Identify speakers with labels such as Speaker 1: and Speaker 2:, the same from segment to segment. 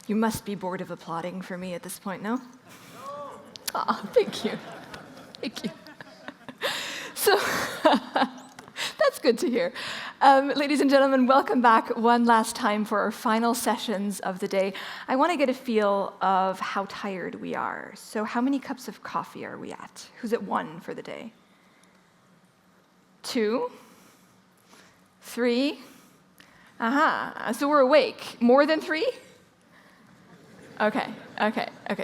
Speaker 1: You must be bored of applauding for me at this point, no? Oh, thank you. Thank you. So, that's good to hear. Ladies and gentlemen, welcome back one last time for our final sessions of the day. I want to get a feel of how tired we are. So how many cups of coffee are we at? Who's at 1 for the day? 2? 3? Aha, so we're awake. More than 3? Okay.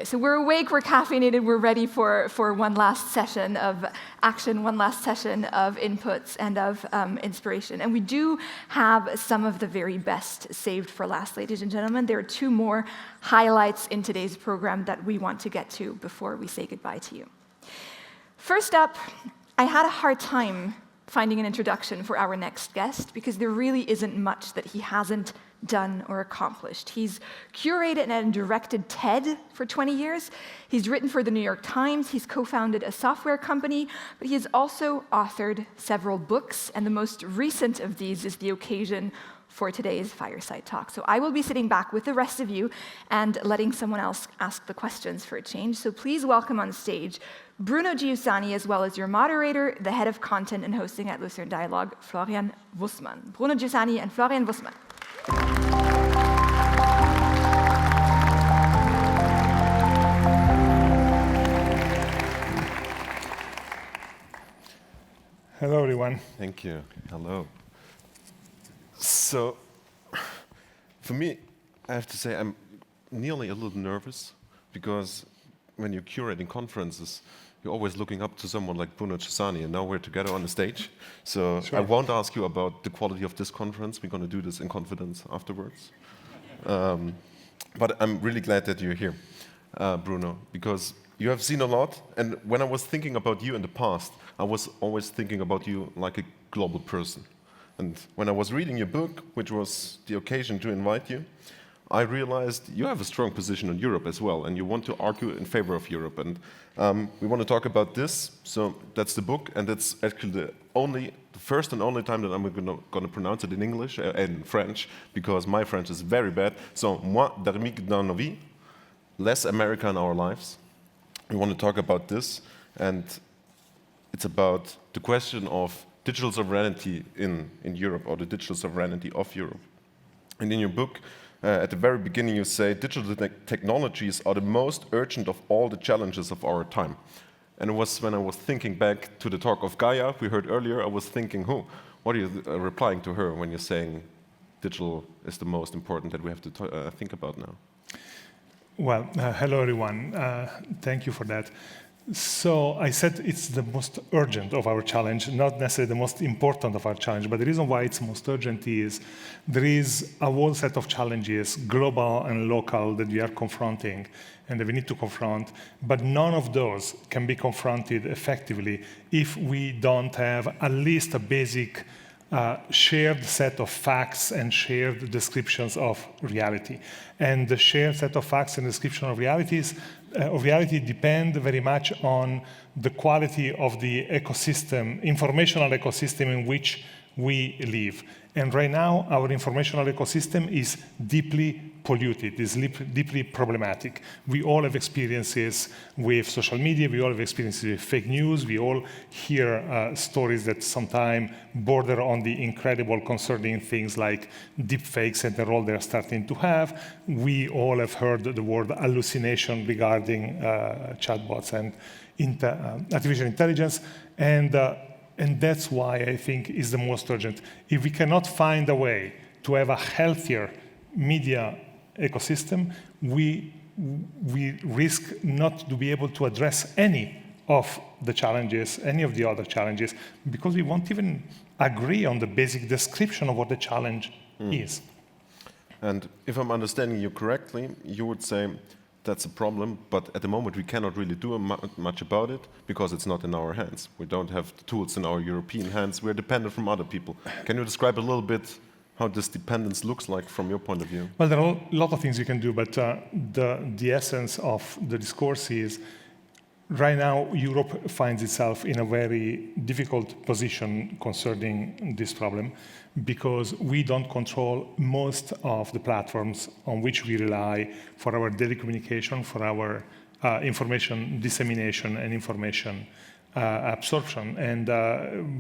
Speaker 1: So we're awake, we're caffeinated, we're ready for one last session of action, one last session of inputs and of inspiration. And we do have some of the very best saved for last, ladies and gentlemen. There are 2 more highlights in today's program that we want to get to before we say goodbye to you. First up, I had a hard time finding an introduction for our next guest because there really isn't much that he hasn't done or accomplished. He's curated and directed TED for 20 years. He's written for the New York Times. He's co-founded a software company, but he has also authored several books, and the most recent of these is the occasion for today's fireside talk. So I will be sitting back with the rest of you and letting someone else ask the questions for a change. So please welcome on stage Bruno Giussani, as well as your moderator, the head of content and hosting at Lucerne Dialogue, Florian Wussmann. Bruno Giussani and Florian Wussmann.
Speaker 2: Hello, everyone.
Speaker 3: Thank you. Hello. So, for me, I have to say I'm nearly a little nervous because when you're curating conferences, you're always looking up to someone like Bruno Giussani, and now we're together on the stage. So sure. I won't ask you about the quality of this conference. We're going to do this in confidence afterwards. But I'm really glad that you're here, Bruno, because you have seen a lot. And when I was thinking about you in the past, I was always thinking about you like a global person. And when I was reading your book, which was the occasion to invite you, I realized you have a strong position on Europe as well, and you want to argue in favor of Europe. And we want to talk about this. So that's the book, and that's actually the first and only time that I'm going to pronounce it in English and in French, because my French is very bad. So, Moi d'Amérique dans nos vies, less America in our lives. We want to talk about this, and it's about the question of digital sovereignty in Europe, or the digital sovereignty of Europe. And in your book, at the very beginning, you say digital technologies are the most urgent of all the challenges of our time. And it was when I was thinking back to the talk of Gaia we heard earlier, I was thinking, what are you replying to her when you're saying digital is the most important that we have to think about now?
Speaker 2: Well, hello, everyone. Thank you for that. So I said it's the most urgent of our challenge, not necessarily the most important of our challenge, but the reason why it's most urgent is there is a whole set of challenges, global and local, that we are confronting and that we need to confront, but none of those can be confronted effectively if we don't have at least a basic shared set of facts and shared descriptions of reality. And the shared set of facts and description of reality depend very much on the quality of the ecosystem, informational ecosystem in which we live. And right now, our informational ecosystem is deeply polluted, is deeply problematic. We all have experiences with social media, we all have experiences with fake news, we all hear stories that sometimes border on the incredible, concerning things like deepfakes and the role they're starting to have. We all have heard the word hallucination regarding chatbots and artificial intelligence. And that's why I think is the most urgent. If we cannot find a way to have a healthier media ecosystem, we risk not to be able to address any of the challenges, any of the other challenges, because we won't even agree on the basic description of what the challenge is.
Speaker 3: And if I'm understanding you correctly, you would say that's a problem, but at the moment we cannot really do much about it because it's not in our hands. We don't have the tools in our European hands. We're dependent from other people. Can you describe a little bit how this dependence looks like from your point of view?
Speaker 2: Well, there are a lot of things you can do, but the essence of the discourse is right now, Europe finds itself in a very difficult position concerning this problem because we don't control most of the platforms on which we rely for our daily communication, for our information dissemination and information absorption. And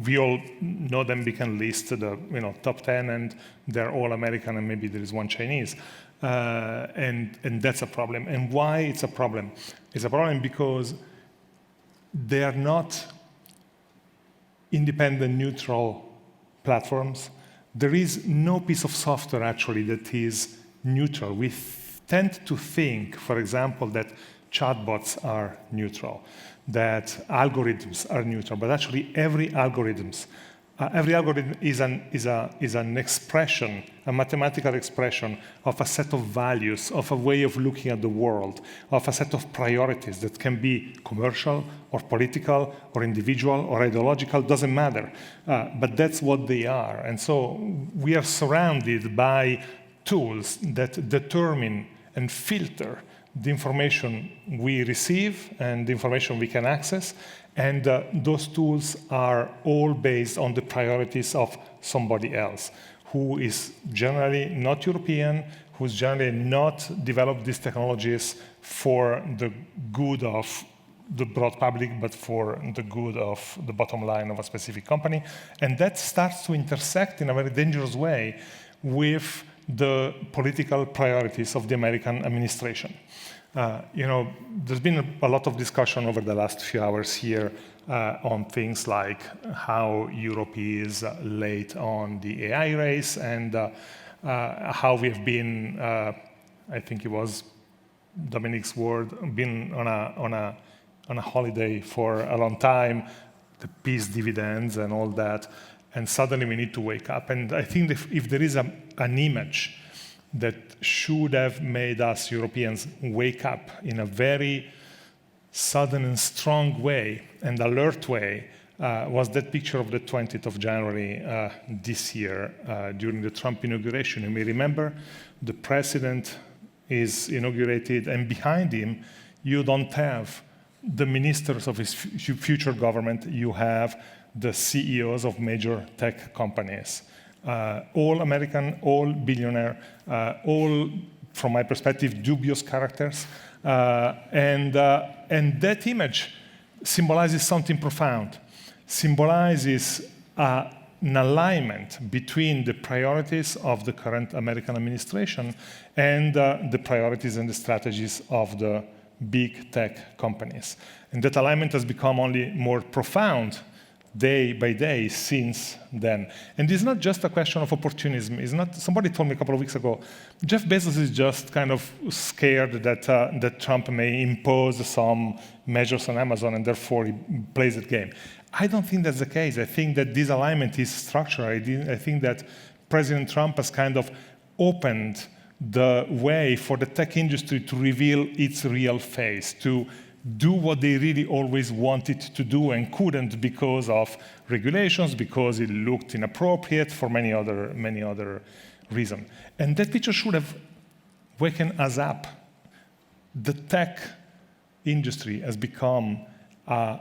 Speaker 2: we all know them. We can list the top 10, and they're all American, and maybe there is one Chinese. And that's a problem. And why it's a problem? It's a problem because they are not independent, neutral platforms. There is no piece of software, actually, that is neutral. We tend to think, for example, that chatbots are neutral, that algorithms are neutral, but actually every algorithm is an expression, a mathematical expression of a set of values, of a way of looking at the world, of a set of priorities that can be commercial or political or individual or ideological, doesn't matter. But that's what they are. And so we are surrounded by tools that determine and filter the information we receive and the information we can access. And those tools are all based on the priorities of somebody else, who is generally not European, who's generally not developed these technologies for the good of the broad public, but for the good of the bottom line of a specific company. And that starts to intersect in a very dangerous way with the political priorities of the American administration. There's been a lot of discussion over the last few hours here on things like how Europe is late on the AI race and how we've been, I think it was Dominic's word, been on a holiday for a long time, the peace dividends and all that, and suddenly we need to wake up. And I think if there is an image that should have made us Europeans wake up in a very sudden and strong way and alert way was that picture of the 20th of January this year during the Trump inauguration. You may remember the president is inaugurated, and behind him, you don't have the ministers of his future government, you have the CEOs of major tech companies. All American, all billionaire, all, from my perspective, dubious characters. And that image symbolizes something profound, symbolizes an alignment between the priorities of the current American administration and the priorities and the strategies of the big tech companies. And that alignment has become only more profound day by day since then. And it's not just a question of opportunism. It's not. Somebody told me a couple of weeks ago, Jeff Bezos is just kind of scared that Trump may impose some measures on Amazon and therefore he plays that game. I don't think that's the case. I think that this alignment is structural. I think that President Trump has kind of opened the way for the tech industry to reveal its real face, to do what they really always wanted to do and couldn't because of regulations, because it looked inappropriate, for many other reasons. And that picture should have waken us up. The tech industry has become a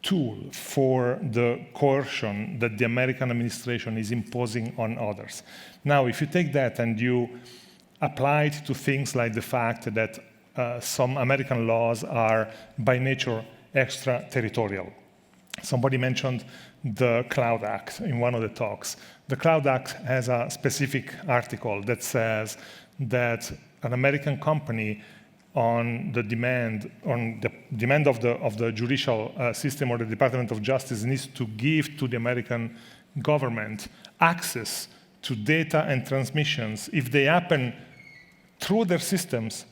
Speaker 2: tool for the coercion that the American administration is imposing on others. Now, if you take that and you apply it to things like the fact that some American laws are by nature extraterritorial. Somebody mentioned the Cloud Act in one of the talks. The Cloud Act has a specific article that says that an American company on the demand of the judicial system or the Department of Justice needs to give to the American government access to data and transmissions if they happen through their systems,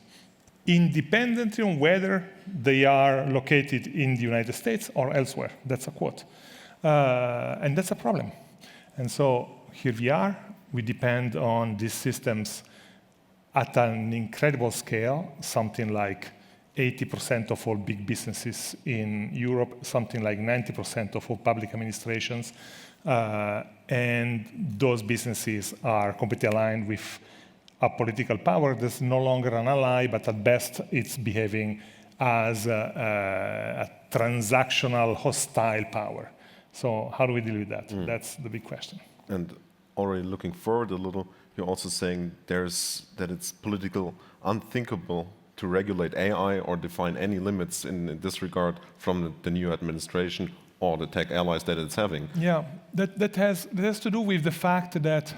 Speaker 2: independently on whether they are located in the United States or elsewhere. That's a quote. And that's a problem. And so here we are. We depend on these systems at an incredible scale, something like 80% of all big businesses in Europe, something like 90% of all public administrations. And those businesses are completely aligned with a political power that's no longer an ally, but at best it's behaving as a transactional, hostile power. So how do we deal with that? That's the big question.
Speaker 3: And already looking forward a little, you're also saying that it's political unthinkable to regulate AI or define any limits in this regard from the new administration or the tech allies that it's having.
Speaker 2: Yeah, that has to do with the fact that,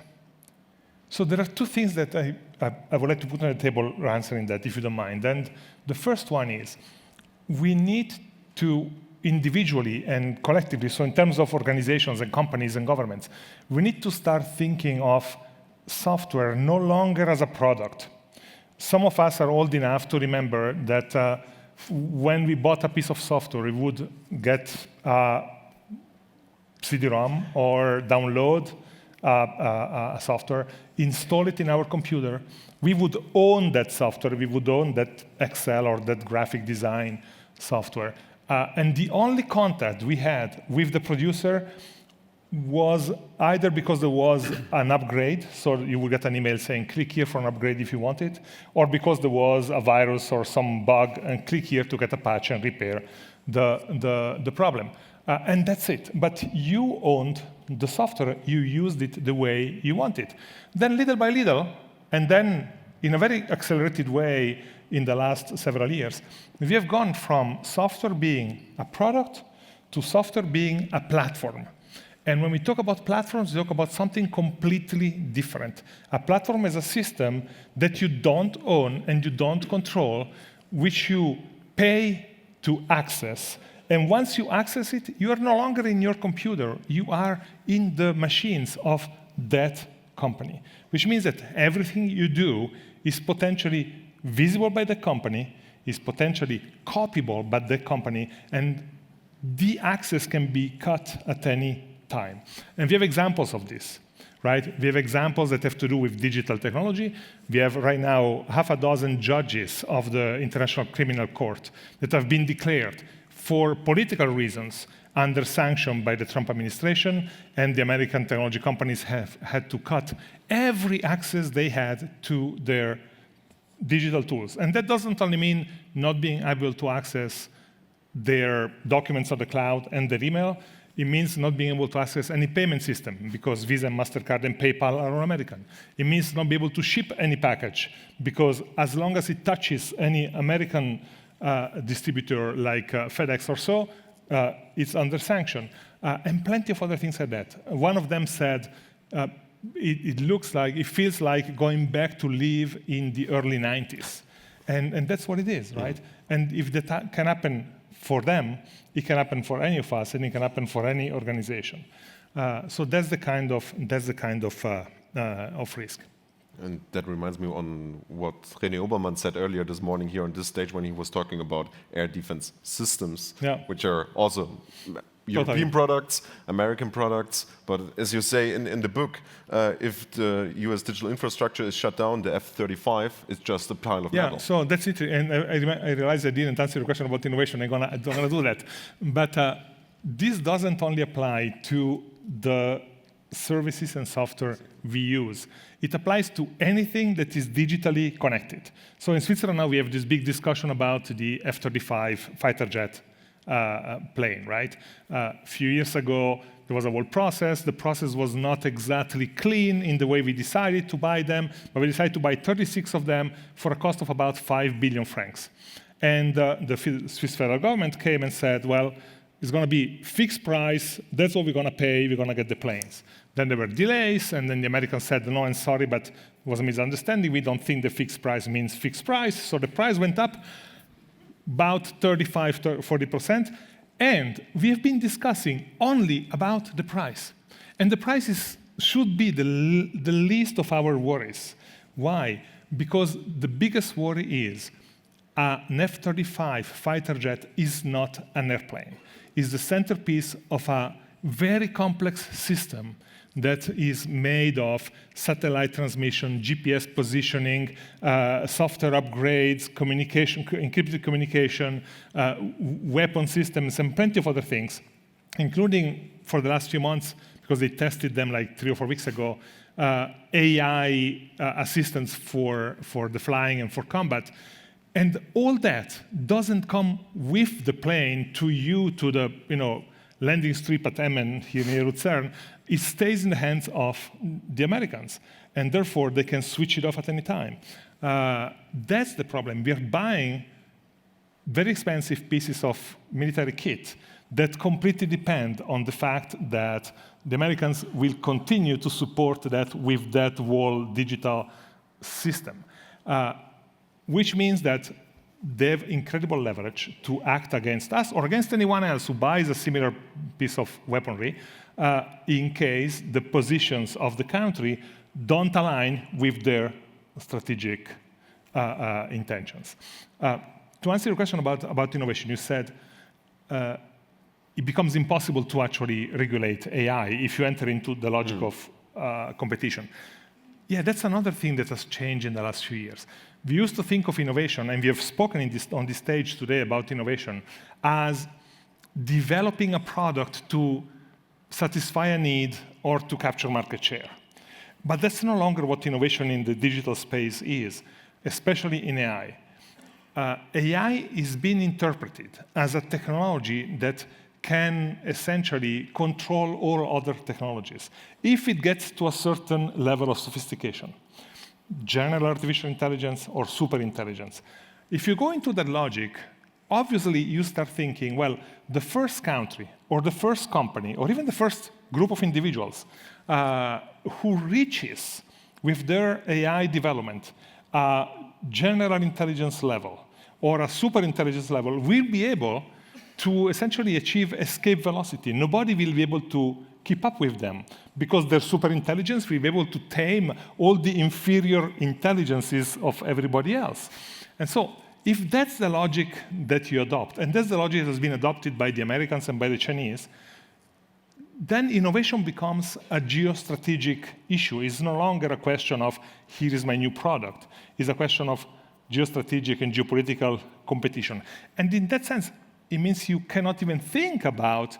Speaker 2: so there are two things that I would like to put on the table answering that, if you don't mind. And the first one is, we need to individually and collectively, so in terms of organizations and companies and governments, we need to start thinking of software no longer as a product. Some of us are old enough to remember that when we bought a piece of software, we would get a CD-ROM or download a software, install it in our computer. We would own that software. We would own that Excel or that graphic design software. And the only contact we had with the producer was either because there was an upgrade, so you would get an email saying, click here for an upgrade if you want it, or because there was a virus or some bug, and click here to get a patch and repair the problem. And that's it. But you owned the software. You used it the way you want it. Then little by little, and then in a very accelerated way in the last several years, we have gone from software being a product to software being a platform. And when we talk about platforms, we talk about something completely different. A platform is a system that you don't own and you don't control, which you pay to access. And once you access it, you are no longer in your computer. You are in the machines of that company, which means that everything you do is potentially visible by the company, is potentially copyable by the company, and the access can be cut at any time. And we have examples of this, right? We have examples that have to do with digital technology. We have right now 6 judges of the International Criminal Court that have been declared for political reasons under sanction by the Trump administration, and the American technology companies have had to cut every access they had to their digital tools. And that doesn't only mean not being able to access their documents on the cloud and their email. It means not being able to access any payment system because Visa, MasterCard, and PayPal are all American. It means not be able to ship any package because as long as it touches any American distributor like FedEx or so, it's under sanction. And plenty of other things like that. One of them said, it feels like going back to live in the early 90s. And that's what it is, right? And if that can happen for them, it can happen for any of us, and it can happen for any organization. So that's the kind of risk.
Speaker 3: And that reminds me on what René Obermann said earlier this morning here on this stage when he was talking about air defense systems, which are also European products, American products. But as you say in the book, if the US digital infrastructure is shut down, the F-35 is just a pile of metal.
Speaker 2: Yeah, so that's it. And I realized I didn't answer your question about innovation. I'm gonna do that. But this doesn't only apply to the services and software we use. It applies to anything that is digitally connected. So in Switzerland now we have this big discussion about the F-35 fighter jet plane, right? A few years ago, there was a whole process. The process was not exactly clean in the way we decided to buy them, but we decided to buy 36 of them for a cost of about 5 billion francs. And the Swiss federal government came and said, well, it's going to be fixed price. That's what we're going to pay. We're going to get the planes. Then there were delays, and then the Americans said, no, I'm sorry, but it was a misunderstanding. We don't think the fixed price means fixed price. So the price went up about 35 to 40%. And we have been discussing only about the price. And the prices should be the least of our worries. Why? Because the biggest worry is an F-35 fighter jet is not an airplane. It's the centerpiece of a very complex system that is made of satellite transmission, GPS positioning, software upgrades, communication, encrypted communication, weapon systems, and plenty of other things, including for the last few months, because they tested them like 3 or 4 weeks ago, AI assistance for the flying and for combat. And all that doesn't come with the plane to you, to the landing strip at Emmen here near Lucerne. It stays in the hands of the Americans, and therefore they can switch it off at any time. That's the problem. We are buying very expensive pieces of military kit that completely depend on the fact that the Americans will continue to support that with that whole digital system, which means that they have incredible leverage to act against us or against anyone else who buys a similar piece of weaponry in case the positions of the country don't align with their strategic intentions. To answer your question about innovation, you said it becomes impossible to actually regulate AI if you enter into the logic of competition. Yeah, that's another thing that has changed in the last few years. We used to think of innovation, and we have spoken on this stage today about innovation, as developing a product to satisfy a need or to capture market share. But that's no longer what innovation in the digital space is, especially in AI. AI is being interpreted as a technology that can essentially control all other technologies if it gets to a certain level of sophistication, general artificial intelligence or superintelligence. If you go into that logic, obviously you start thinking, well, the first country or the first company or even the first group of individuals who reaches with their AI development a general intelligence level or a superintelligence level will be able to essentially achieve escape velocity. Nobody will be able to keep up with them because their superintelligence will be able to tame all the inferior intelligences of everybody else. And so if that's the logic that you adopt, and that's the logic that has been adopted by the Americans and by the Chinese, then innovation becomes a geostrategic issue. It's no longer a question of, here is my new product. It's a question of geostrategic and geopolitical competition. And in that sense, it means you cannot even think about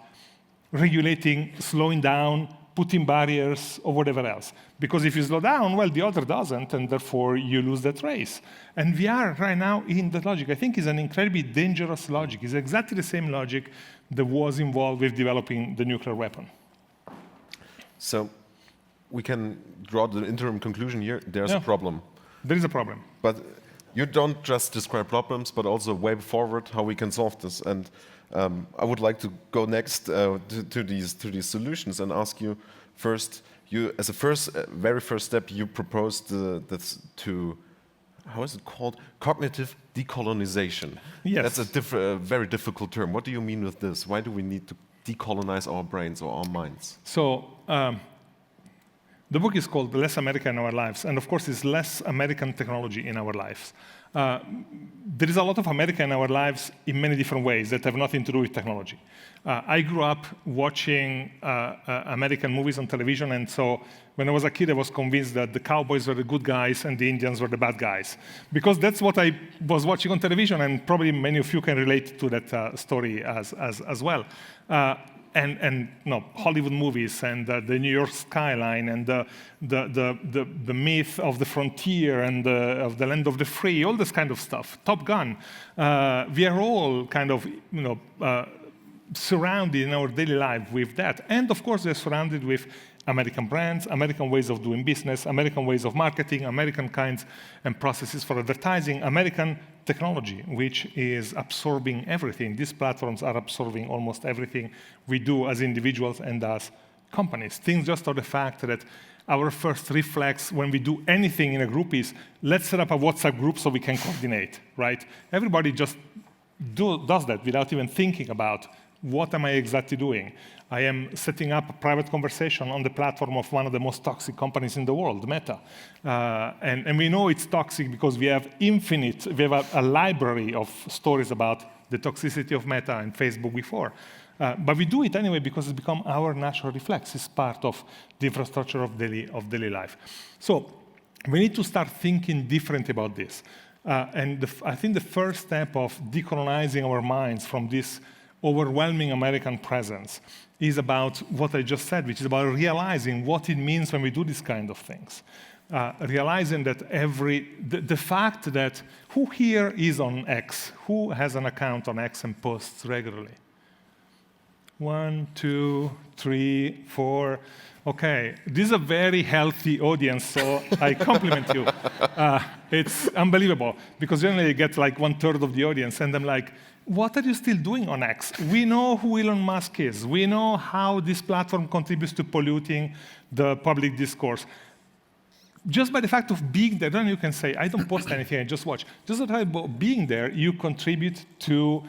Speaker 2: regulating, slowing down, putting barriers, or whatever else. Because if you slow down, well, the other doesn't, and therefore you lose that race. And we are right now in that logic. I think it's an incredibly dangerous logic. It's exactly the same logic that was involved with developing the nuclear weapon.
Speaker 3: So we can draw the interim conclusion here. There's a problem.
Speaker 2: There is a problem.
Speaker 3: But you don't just describe problems, but also a way forward how we can solve this. And I would like to go next to these solutions and ask you first. You, as a very first step, you proposed to, how is it called? Cognitive decolonization.
Speaker 2: Yes.
Speaker 3: That's a very difficult term. What do you mean with this? Why do we need to decolonize our brains or our minds?
Speaker 2: So the book is called Less America in Our Lives, and of course it's less American technology in our lives. There is a lot of America in our lives in many different ways that have nothing to do with technology. I grew up watching American movies on television, and so when I was a kid, I was convinced that the cowboys were the good guys and the Indians were the bad guys, because that's what I was watching on television, and probably many of you can relate to that story as well. And Hollywood movies and the New York skyline and the myth of the frontier and of the land of the free, all this kind of stuff. Top Gun. We are all kind of surrounded in our daily life with that, and of course we're surrounded with American brands, American ways of doing business, American ways of marketing, American kinds and processes for advertising, American technology, which is absorbing everything. These platforms are absorbing almost everything we do as individuals and as companies. Things just are the fact that our first reflex when we do anything in a group is, let's set up a WhatsApp group so we can coordinate, right? Everybody just does that without even thinking about, what am I exactly doing? I am setting up a private conversation on the platform of one of the most toxic companies in the world, Meta. And we know it's toxic because we have a library of stories about the toxicity of Meta and Facebook before. But we do it anyway because it's become our natural reflex. It's part of the infrastructure of daily life. So we need to start thinking differently about this. I think the first step of decolonizing our minds from this overwhelming American presence is about what I just said, which is about realizing what it means when we do these kind of things. realizing that the fact that who here is on X, who has an account on X and posts regularly? 1, 2, 3, 4. Okay, this is a very healthy audience, so I compliment you. It's unbelievable, because generally you get like 1/3 of the audience, and I'm like, what are you still doing on X? We know who Elon Musk is. We know how this platform contributes to polluting the public discourse. Just by the fact of being there, then you can say, I don't post anything, I just watch. Just by the fact of being there, you contribute to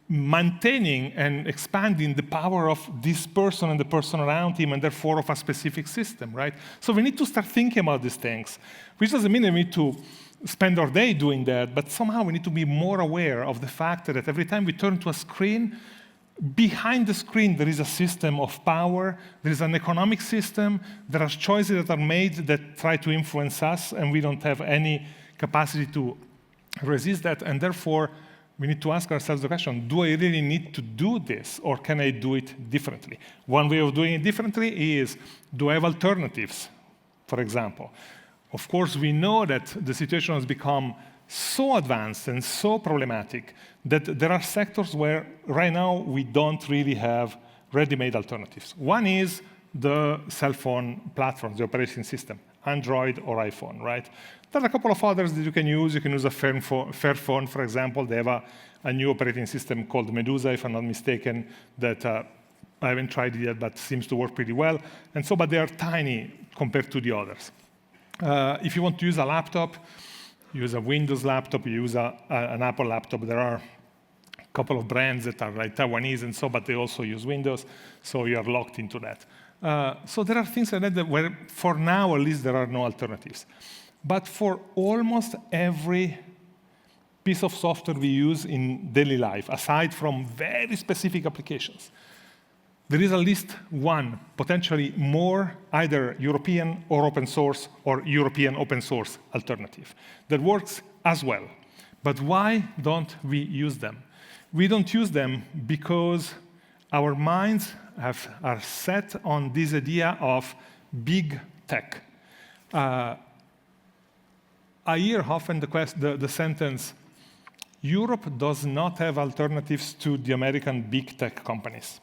Speaker 2: maintaining and expanding the power of this person and the person around him, and therefore of a specific system, right? So we need to start thinking about these things, which doesn't mean we need to spend our day doing that, but somehow we need to be more aware of the fact that every time we turn to a screen, behind the screen there is a system of power, there is an economic system, there are choices that are made that try to influence us, and we don't have any capacity to resist that, and therefore we need to ask ourselves the question, do I really need to do this, or can I do it differently? One way of doing it differently is, do I have alternatives, for example? Of course, we know that the situation has become so advanced and so problematic that there are sectors where right now we don't really have ready-made alternatives. One is the cell phone platforms, the operating system, Android or iPhone, right? There are a couple of others that you can use. You can use a Fairphone, for example. They have a new operating system called Medusa, if I'm not mistaken, that I haven't tried it yet, but seems to work pretty well. And so, but they are tiny compared to the others. If you want to use a laptop, you use a Windows laptop, you use an Apple laptop. There are a couple of brands that are like Taiwanese and so, but they also use Windows, so you are locked into that. So there are things like that where, for now at least, there are no alternatives. But for almost every piece of software we use in daily life, aside from very specific applications, there is at least one, potentially more, either European or open source or European open source alternative that works as well. But why don't we use them? We don't use them because our minds are set on this idea of big tech. I hear often the sentence, Europe does not have alternatives to the American big tech companies.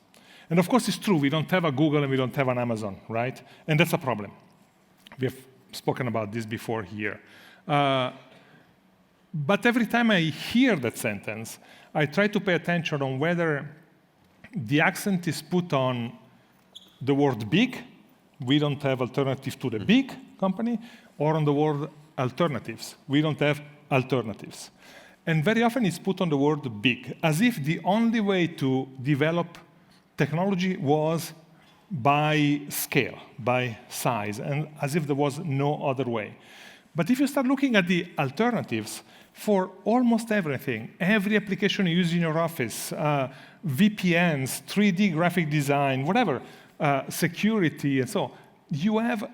Speaker 2: And of course, it's true. We don't have a Google and we don't have an Amazon, right? And that's a problem. We have spoken about this before here. But every time I hear that sentence, I try to pay attention on whether the accent is put on the word big, we don't have alternative to the big company, or on the word alternatives, we don't have alternatives. And very often it's put on the word big, as if the only way to develop technology was by scale, by size, and as if there was no other way. But if you start looking at the alternatives, for almost everything, every application you use in your office, VPNs, 3D graphic design, whatever, security, and so on, you have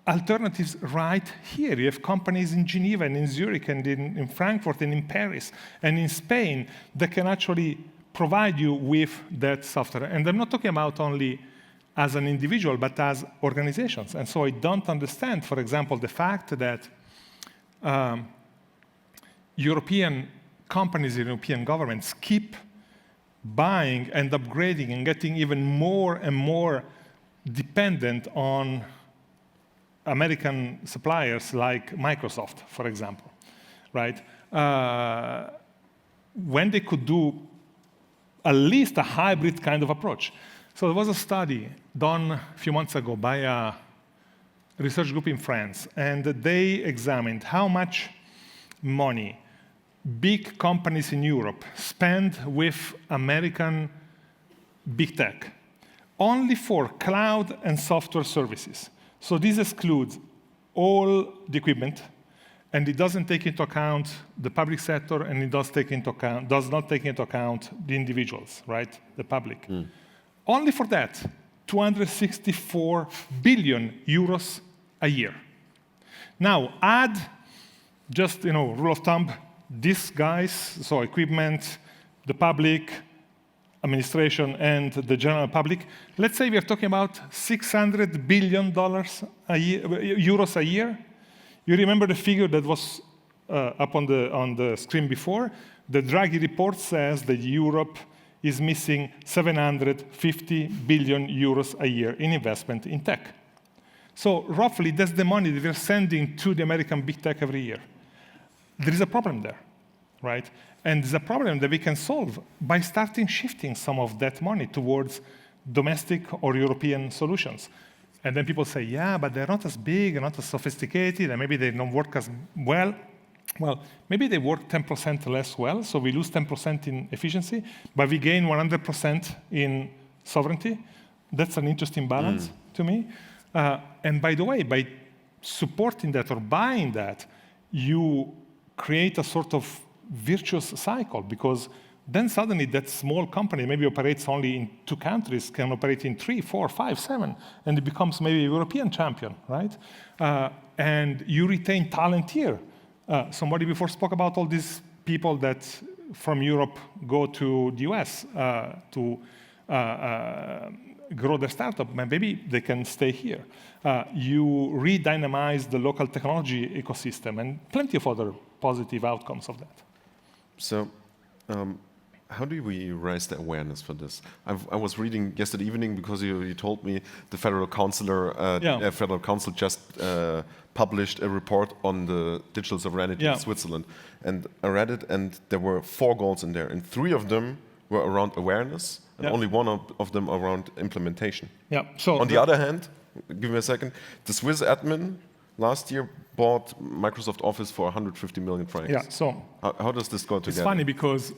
Speaker 2: alternatives right here. You have companies in Geneva and in Zurich and in Frankfurt and in Paris and in Spain that can actually provide you with that software. And I'm not talking about only as an individual, but as organizations. And so I don't understand, for example, the fact that European companies and European governments keep buying and upgrading and getting even more and more dependent on American suppliers like Microsoft, for example, right? When they could do at least a hybrid kind of approach. So there was a study done a few months ago by a research group in France, and they examined how much money big companies in Europe spend with American big tech, only for cloud and software services. So this excludes all the equipment, and it doesn't take into account the public sector, and it does not take into account the individuals, right? The public. Only for that, 264 billion euros a year. Now, add just, rule of thumb, these guys, so equipment, the public, administration, and the general public. Let's say we are talking about $600 billion euros a year. You remember the figure that was up on the screen before? The Draghi report says that Europe is missing 750 billion euros a year in investment in tech. So roughly, that's the money that we're sending to the American big tech every year. There is a problem there, right? And there's a problem that we can solve by starting shifting some of that money towards domestic or European solutions. And then people say, yeah, but they're not as big and not as sophisticated, and maybe they don't work as well. Well, maybe they work 10% less well, so we lose 10% in efficiency, but we gain 100% in sovereignty. That's an interesting balance to me. And by the way, by supporting that or buying that, you create a sort of virtuous cycle, because then suddenly that small company maybe operates only in 2 countries, can operate in 3, 4, 5, 7, and it becomes maybe a European champion, right? And you retain talent here. Somebody before spoke about all these people that from Europe go to the US to grow their startup, and maybe they can stay here. You re-dynamize the local technology ecosystem, and plenty of other positive outcomes of that.
Speaker 3: So, how do we raise the awareness for this? I was reading yesterday evening because you told me the Federal Council just published a report on the digital sovereignty in Switzerland, and I read it, and there were 4 goals in there, and 3 of them were around awareness, and only 1 of them around implementation.
Speaker 2: Yeah. So
Speaker 3: on the other hand, give me a second, the Swiss admin last year bought Microsoft Office for 150 million francs.
Speaker 2: Yeah. So
Speaker 3: how does this go together?
Speaker 2: It's funny because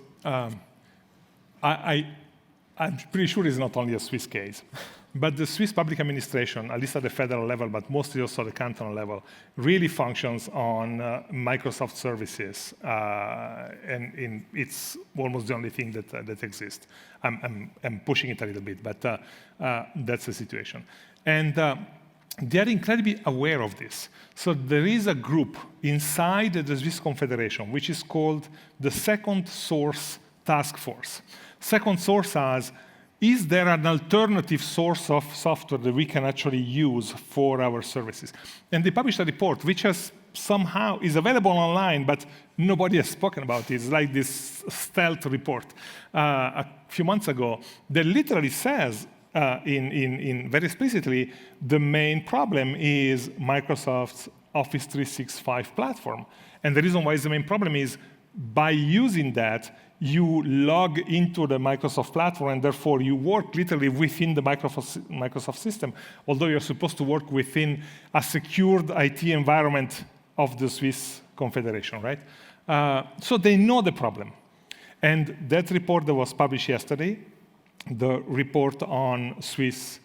Speaker 2: I'm pretty sure it's not only a Swiss case, but the Swiss public administration, at least at the federal level, but mostly also at the cantonal level, really functions on Microsoft services, and it's almost the only thing that exists. I'm pushing it a little bit, but that's the situation. And they are incredibly aware of this. So there is a group inside the Swiss Confederation, which is called the Second Source Task Force. Second source as, is there an alternative source of software that we can actually use for our services? And they published a report which has somehow is available online, but nobody has spoken about it. It's like this stealth report a few months ago that literally says very explicitly, the main problem is Microsoft's Office 365 platform. And the reason why it's the main problem is by using that, you log into the Microsoft platform, and therefore you work literally within the Microsoft system, although you're supposed to work within a secured IT environment of the Swiss Confederation, right? So they know the problem. And that report that was published yesterday, the report on Swiss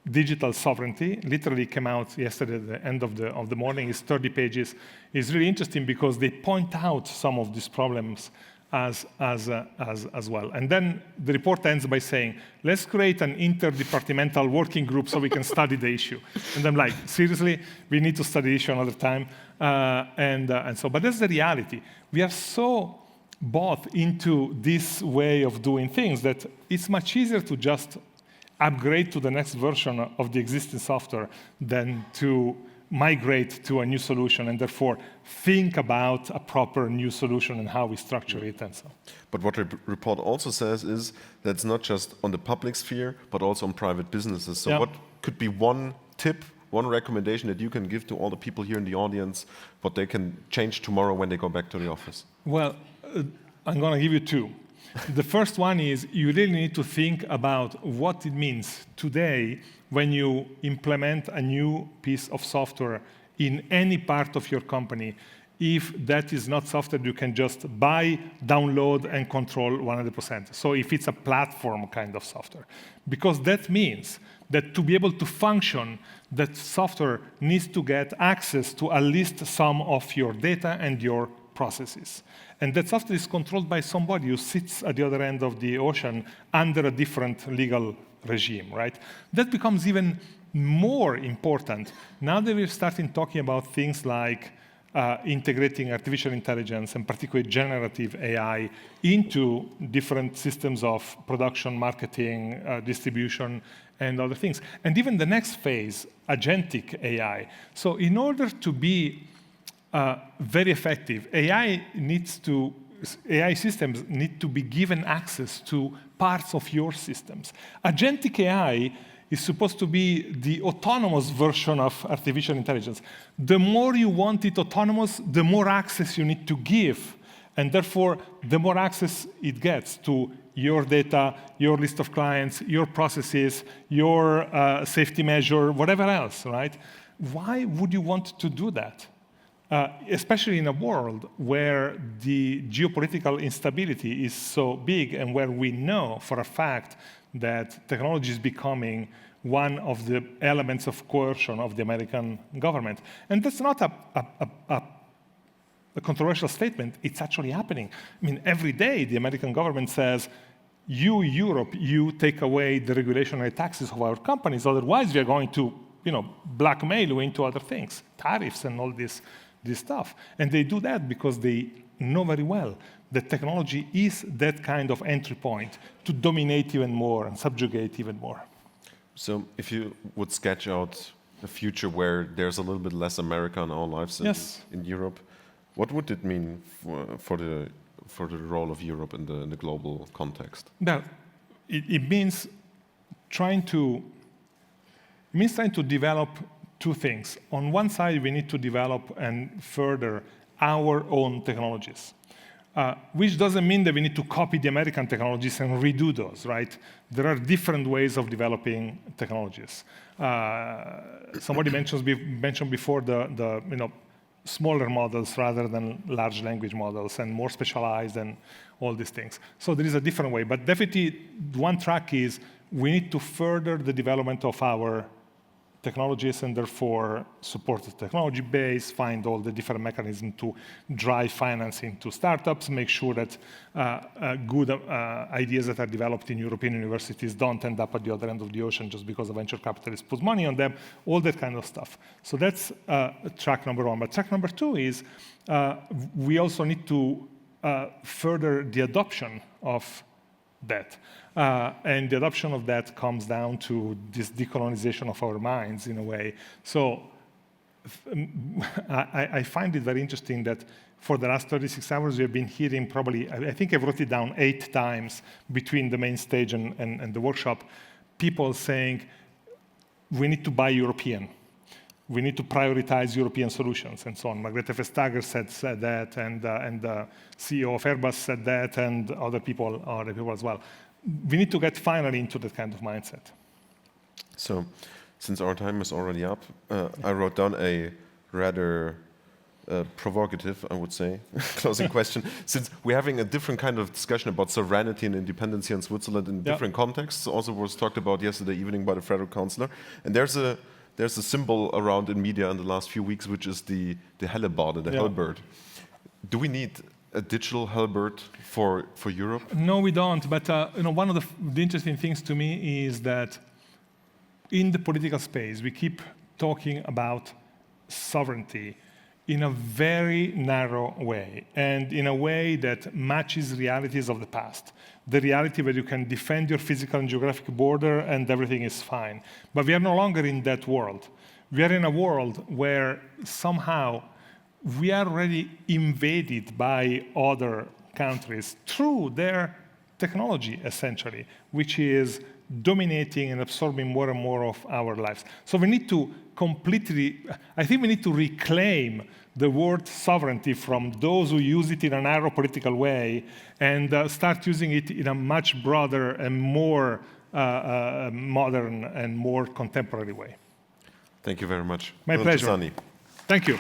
Speaker 2: digital sovereignty, literally came out yesterday at the end of the morning. It's 30 pages. It's really interesting because they point out some of these problems as well. And then the report ends by saying, let's create an interdepartmental working group so we can study the issue. And I'm like, seriously? We need to study the issue another time? But that's the reality. We are so bought into this way of doing things that it's much easier to just upgrade to the next version of the existing software than to migrate to a new solution and therefore think about a proper new solution and how we structure it and so.
Speaker 3: But what the report also says is that it's not just on the public sphere, but also on private businesses. So what could be one tip, one recommendation that you can give to all the people here in the audience, what they can change tomorrow when they go back to the office?
Speaker 2: Well, I'm going to give you 2. The first one is you really need to think about what it means today when you implement a new piece of software in any part of your company, if that is not software you can just buy, download, and control 100%. So if it's a platform kind of software. Because that means that to be able to function, that software needs to get access to at least some of your data and your processes. And that software is controlled by somebody who sits at the other end of the ocean under a different legal regime, right? That becomes even more important now that we're starting talking about things like integrating artificial intelligence and particularly generative AI into different systems of production, marketing, distribution, and other things. And even the next phase, agentic AI. So in order to be very effective. AI systems need to be given access to parts of your systems. Agentic AI is supposed to be the autonomous version of artificial intelligence. The more you want it autonomous, the more access you need to give. And therefore, the more access it gets to your data, your list of clients, your processes, your safety measure, whatever else, right? Why would you want to do that? Especially in a world where the geopolitical instability is so big and where we know for a fact that technology is becoming one of the elements of coercion of the American government. And that's not a controversial statement. It's actually happening. I mean, every day the American government says, you, Europe, you take away the regulatory taxes of our companies, otherwise we are going to blackmail you into other things, tariffs and all this stuff. And they do that because they know very well that technology is that kind of entry point to dominate even more and subjugate even more.
Speaker 3: So if you would sketch out a future where there's a little bit less America in our lives in Europe, what would it mean for the role of Europe in the global context?
Speaker 2: Now, it means trying to develop two things. On one side, we need to develop and further our own technologies, which doesn't mean that we need to copy the American technologies and redo those, right? There are different ways of developing technologies. Somebody mentioned before the smaller models rather than large language models and more specialized and all these things. So there is a different way, but definitely one track is we need to further the development of our technologies and therefore support the technology base, find all the different mechanisms to drive financing to startups, make sure that good ideas that are developed in European universities don't end up at the other end of the ocean just because a venture capitalist puts money on them, all that kind of stuff. So that's track number one. But track number two is we also need to further the adoption of that. And the adoption of that comes down to this decolonization of our minds in a way. So I find it very interesting that for the last 36 hours, we have been hearing probably, I think I wrote it down 8 times between the main stage and the workshop, people saying, we need to buy European. We need to prioritize European solutions and so on. Margrethe Vestager said that, and the CEO of Airbus said that, and other people as well. We need to get finally into that kind of mindset.
Speaker 3: So, since our time is already up, I wrote down a rather provocative, I would say, closing question. Since we're having a different kind of discussion about sovereignty and independence here in Switzerland in different contexts, also was talked about yesterday evening by the federal councillor, and there's a symbol around in media in the last few weeks, which is the hellebarde, the hellbird. Do we need a digital hellbird for Europe?
Speaker 2: No, we don't. But one of the interesting things to me is that in the political space, we keep talking about sovereignty in a very narrow way, and in a way that matches realities of the past. The reality where you can defend your physical and geographic border and everything is fine. But we are no longer in that world. We are in a world where somehow we are already invaded by other countries through their technology, essentially, which is dominating and absorbing more and more of our lives. So we need to I think we need to reclaim the word sovereignty from those who use it in a narrow political way and start using it in a much broader and more modern and more contemporary way.
Speaker 3: Thank you very much.
Speaker 2: My pleasure.
Speaker 3: Giussani.
Speaker 2: Thank you.